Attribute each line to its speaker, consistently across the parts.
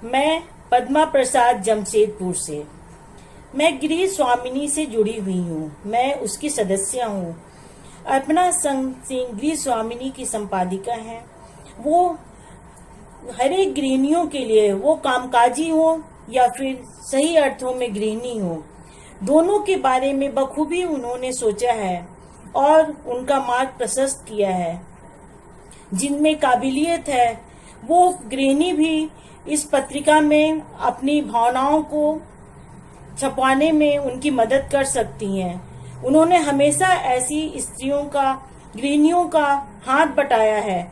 Speaker 1: मैं पद्मा प्रसाद जमशेदपुर से। मैं गृह स्वामिनी से जुड़ी हुई हूँ। मैं उसकी सदस्य हूँ। अर्पणा संघ सिंह गृह स्वामिनी की संपादिका है। वो हर एक गृहिणियों के लिए, वो कामकाजी हो या फिर सही अर्थों में गृहिणी हो, दोनों के बारे में बखूबी उन्होंने सोचा है और उनका मार्ग प्रशस्त किया है। जिनमें काबिलियत है वो गृहिणी भी इस पत्रिका में अपनी भावनाओं को छपवाने में उनकी मदद कर सकती हैं। उन्होंने हमेशा ऐसी स्त्रियों का, गृहिणियों का हाथ बटाया है।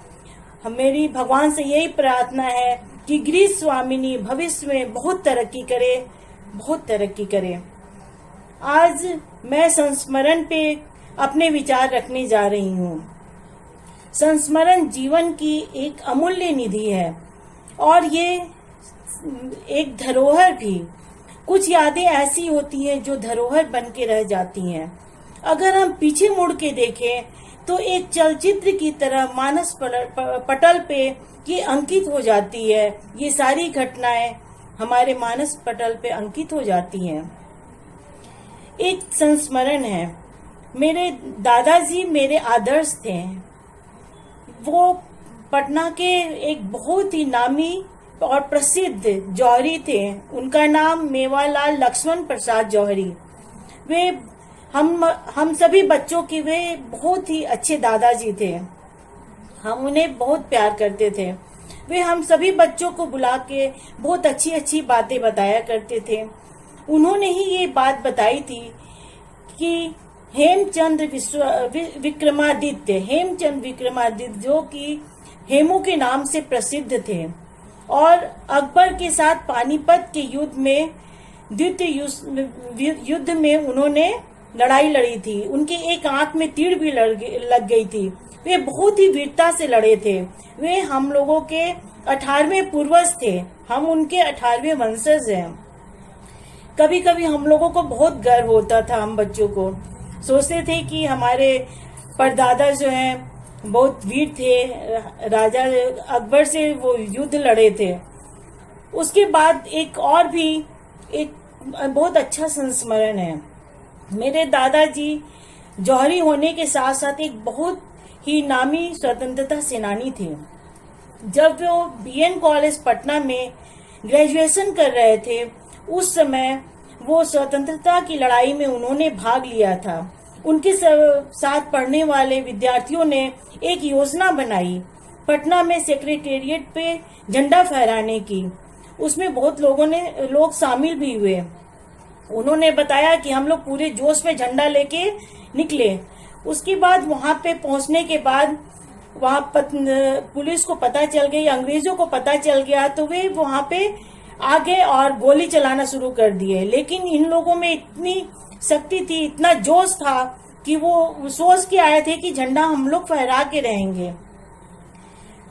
Speaker 1: मेरी भगवान से यही प्रार्थना है कि गृह स्वामिनी भविष्य में बहुत तरक्की करे, बहुत तरक्की करे। आज मैं संस्मरण पे अपने विचार रखने जा रही हूँ। संस्मरण जीवन की एक अमूल्य निधि है और ये एक धरोहर भी। कुछ यादें ऐसी होती हैं जो धरोहर बन के रह जाती हैं। अगर हम पीछे मुड़ के देखें तो एक चलचित्र की तरह मानस पटल पे ये अंकित हो जाती है। ये सारी घटनाएं हमारे मानस पटल पे अंकित हो जाती हैं। एक संस्मरण है। मेरे दादाजी मेरे आदर्श थे। वो पटना के एक बहुत ही नामी और प्रसिद्ध जौहरी थे। उनका नाम मेवालाल लक्ष्मण प्रसाद जौहरी। वे हम सभी बच्चों के वे बहुत ही अच्छे दादाजी थे। हम उन्हें बहुत प्यार करते थे। वे हम सभी बच्चों को बुला के बहुत अच्छी अच्छी बातें बताया करते थे। उन्होंने ही ये बात बताई थी कि हेमचंद्र विक्रमादित्य जो कि हेमू के नाम से प्रसिद्ध थे और अकबर के साथ पानीपत के युद्ध में उन्होंने लड़ाई लड़ी थी। उनके एक आंख में तीर भी लग गई थी। वे बहुत ही वीरता से लड़े थे। वे हम लोगों के 18वें पूर्वज थे। हम उनके 18वें वंशज हैं। कभी कभी हम लोगों को बहुत गर्व होता था। हम बच्चों को सोचते थे कि हमारे परदादा जो हैं बहुत वीर थे। राजा अकबर से वो युद्ध लड़े थे। उसके बाद एक और भी एक बहुत अच्छा संस्मरण है। मेरे दादाजी जौहरी होने के साथ साथ एक बहुत ही नामी स्वतंत्रता सेनानी थे। जब वो बीएन कॉलेज पटना में ग्रेजुएशन कर रहे थे उस समय वो स्वतंत्रता की लड़ाई में उन्होंने भाग लिया था। उनके साथ पढ़ने वाले विद्यार्थियों ने एक योजना बनाई पटना में सेक्रेटेरिएट पे झंडा फहराने की। उसमें बहुत लोग शामिल भी हुए। उन्होंने बताया कि हम लोग पूरे जोश में झंडा लेके निकले। उसके बाद वहां पे पहुंचने के बाद वहां पुलिस को पता चल गई, अंग्रेजों को पता चल गया तो वे वहां पे आ गए और गोली चलाना शुरू कर दिए। लेकिन इन लोगों में इतनी शक्ति थी, इतना जोश था कि वो सोच के आए थे कि झंडा हम लोग फहरा के रहेंगे।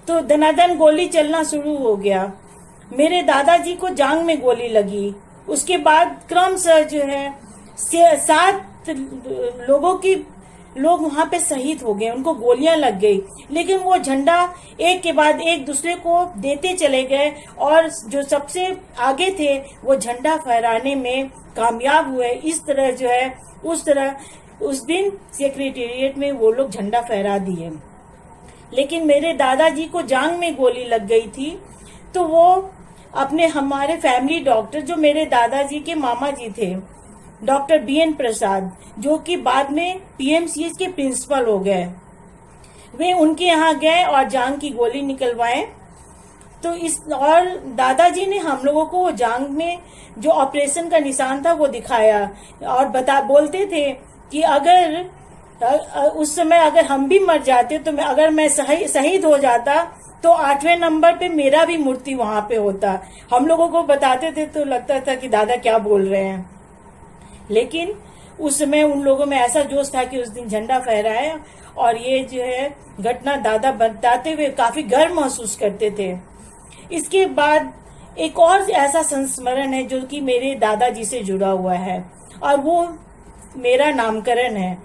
Speaker 1: तो दनादन गोली चलना शुरू हो गया। मेरे दादाजी को जांग में गोली लगी। उसके बाद क्रमशः जो है 7 लोग वहां पे शहीद हो गए। उनको गोलियां लग गई। लेकिन वो झंडा एक के बाद एक दूसरे को देते चले गए और जो सबसे आगे थे वो झंडा फहराने में कामयाब हुए। इस तरह जो है उस दिन सेक्रेटेरिएट में वो लोग झंडा फहरा दिए। लेकिन मेरे दादाजी को जांग में गोली लग गई थी तो वो हमारे फैमिली डॉक्टर, जो मेरे दादाजी के मामा जी थे, डॉक्टर बीएन प्रसाद, जो कि बाद में पीएमसीएच के प्रिंसिपल हो गए, वे उनके यहाँ गए और जांग की गोली निकलवाए। तो और दादाजी ने हम लोगों को वो जांग में जो ऑपरेशन का निशान था वो दिखाया और बोलते थे कि अगर उस समय अगर हम भी मर जाते तो अगर मैं शहीद हो जाता तो 8वें नंबर पे मेरा भी मूर्ति वहां पे होता। हम लोगों को बताते थे तो लगता था कि दादा क्या बोल रहे हैं। लेकिन उस समय उन लोगों में ऐसा जोश था कि उस दिन झंडा फहराया और ये जो है घटना दादा बताते हुए काफी गर्व महसूस करते थे। इसके बाद एक और ऐसा संस्मरण है जो कि मेरे दादाजी से जुड़ा हुआ है और वो मेरा नामकरण है।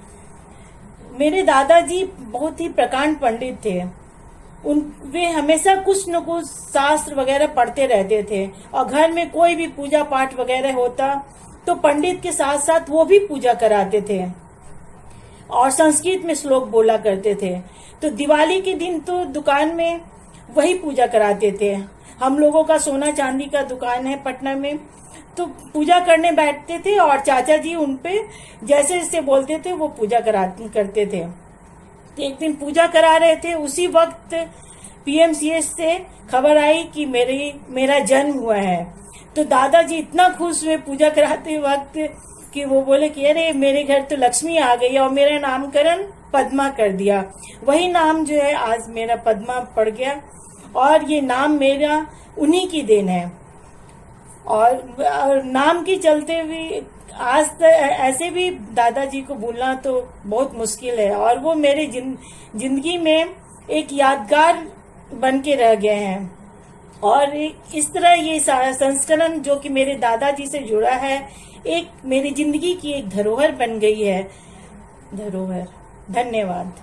Speaker 1: मेरे दादाजी बहुत ही प्रकांड पंडित थे। वे हमेशा कुछ न कुछ शास्त्र वगैरह पढ़ते रहते थे, और घर में कोई भी पूजा पाठ वगैरह होता तो पंडित के साथ साथ वो भी पूजा कराते थे और संस्कृत में श्लोक बोला करते थे। तो दिवाली के दिन तो दुकान में वही पूजा कराते थे। हम लोगों का सोना चांदी का दुकान है पटना में, तो पूजा करने बैठते थे और चाचा जी उनपे जैसे जैसे बोलते थे वो पूजा करते थे। तो एक दिन पूजा करा रहे थे, उसी वक्त पीएमसीएच से खबर आई कि मेरा जन्म हुआ है। तो दादाजी इतना खुश हुए पूजा कराते वक्त कि वो बोले कि अरे मेरे घर तो लक्ष्मी आ गई, और मेरा नामकरण पद्मा कर दिया। वही नाम जो है आज मेरा पद्मा पड़ गया, और ये नाम मेरा उन्हीं की देन है। और नाम की चलते हुए आज तक ऐसे भी दादाजी को भूलना तो बहुत मुश्किल है, और वो मेरे जिंदगी में एक यादगार बन के रह गए हैं। और इस तरह ये सारा संस्करण जो कि मेरे दादाजी से जुड़ा है, एक मेरी जिंदगी की एक धरोहर बन गई है। धरोहर। धन्यवाद।